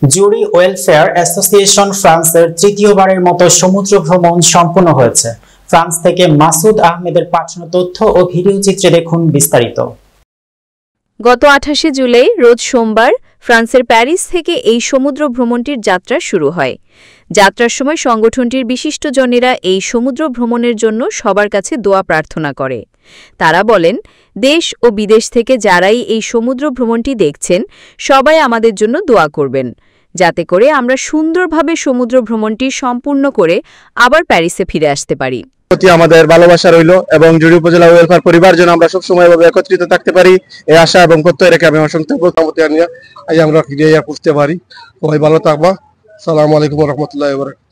জুরি welfare association ফ্রান্সের তৃতীয়বারের মতো সমুদ্র ভ্রমণ সম্পন্ন হয়েছে। ফ্রান্স থেকে মাসুদ আহমেদের পাঠানো তথ্য ও ভিডিও চিত্রে দেখুন বিস্তারিত। গত 28 জুলাই রোজ সোমবার ফ্রান্সের প্যারিস থেকে এই সমুদ্র ভ্রমণটির যাত্রা শুরু হয়। যাত্রার সময় সংগঠনটির বিশিষ্টজনেরা এই সমুদ্র ভ্রমণের জন্য সবার কাছে দোয়া প্রার্থনা করে। তারা বলেন, দেশ ও বিদেশ থেকে যারাই এই সমুদ্র ভ্রমণটি দেখছেন সবাই আমাদের জন্য দোয়া করবেন, যাতে করে আমরা সুন্দরভাবে সমুদ্র ভ্রমণটি সম্পূর্ণ করে আবার প্যারিসে ফিরে আসতে পারি। আমাদের ভালোবাসা রইল এবং জুড়ি উপজেলা ওয়েলফেয়ার পরিবার যেন আমরা সবসময় এভাবে একত্রিত থাকতে পারি, এই আশা এবং প্রত্যয় রেখে আমি অসংখ্য আমরা ফিরে করতে পারি। সবাই ভালো থাকবা। আসসালামু আলাইকুম ওয়া রাহমাতুল্লাহি ওয়া বারাকাতুহু।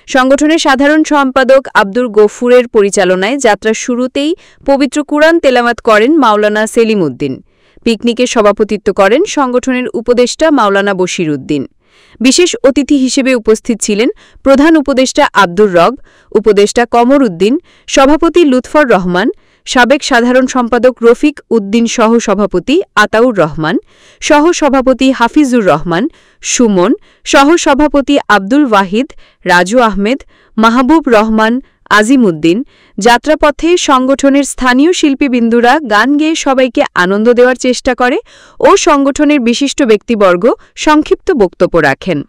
সংগঠনের সাধারণ সম্পাদক আব্দুল গফুরের পরিচালনায় যাত্রার শুরুতেই পবিত্র কুরআন তেলাওয়াত করেন মাওলানা সেলিম উদ্দিন। পিকনিকে সভাপতিত্ব করেন সংগঠনের উপদেষ্টা মাওলানা বশির উদ্দিন। বিশেষ অতিথি হিসেবে উপস্থিত ছিলেন প্রধান উপদেষ্টা আব্দুর রব, উপদেষ্টা কমর উদ্দিন, সভাপতি লুৎফর রহমান, সাবেক সাধারণ সম্পাদক রফিক উদ্দিন, সহ সভাপতি আতাউর রহমান, সহ সভাপতি হাফিজুর রহমান, সুমন, সহ সভাপতি আব্দুল ওয়াহিদ, রাজু আহমেদ, মাহবুব রহমান, আজিম উদ্দিন। যাত্রাপথে সংগঠনের স্থানীয় শিল্পীবৃন্দুরা গান গেয়ে সবাইকে আনন্দ দেওয়ার চেষ্টা করে ও সংগঠনের বিশিষ্ট ব্যক্তিবর্গ সংক্ষিপ্ত বক্তব্য রাখেন।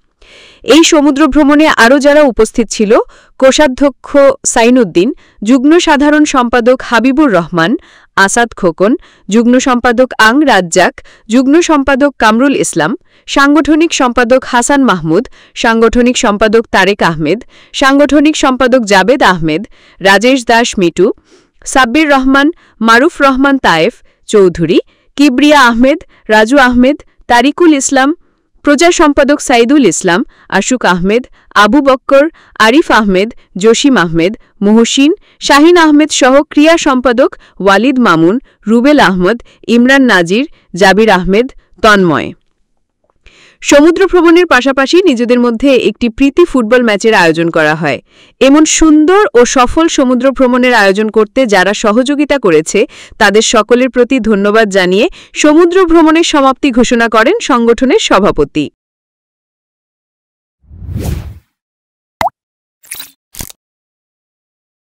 এই সমুদ্র ভ্রমণে আরও যারা উপস্থিত ছিল, কোষাধ্যক্ষ সাইনুদ্দিন, যুগ্ম সাধারণ সম্পাদক হাবিবুর রহমান, আসাদ খোকন, যুগ্ম সম্পাদক আং রাজ্জাক, যুগ্ম সম্পাদক কামরুল ইসলাম, সাংগঠনিক সম্পাদক হাসান মাহমুদ, সাংগঠনিক সম্পাদক তারেক আহমেদ, সাংগঠনিক সম্পাদক জাবেদ আহমেদ, রাজেশ দাস মিটু, সাব্বির রহমান, মারুফ রহমান তায়েফ চৌধুরী, কিবরিয়া আহমেদ, রাজু আহমেদ, তারিকুল ইসলাম, প্রচার সম্পাদক সাইদুল ইসলাম, আশুক আহমেদ, আবু বক্কর, আরিফ আহমেদ, জসিম আহমেদ, মুহসিন, শাহিন আহমেদ সহ ক্রিয়া সম্পাদক ওয়ালিদ মামুন, রুবেল আহমদ, ইমরান নাজির, জাবির আহমেদ, তন্ময়। সমুদ্র ভ্রমণের পাশাপাশি নিজেদের মধ্যে একটি প্রীতি ফুটবল ম্যাচের আয়োজন করা হয়। এমন সুন্দর ও সফল সমুদ্র ভ্রমণের আয়োজন করতে যারা সহযোগিতা করেছে তাদের সকলের প্রতি ধন্যবাদ জানিয়ে সমুদ্র ভ্রমণের সমাপ্তি ঘোষণা করেন সংগঠনের সভাপতি।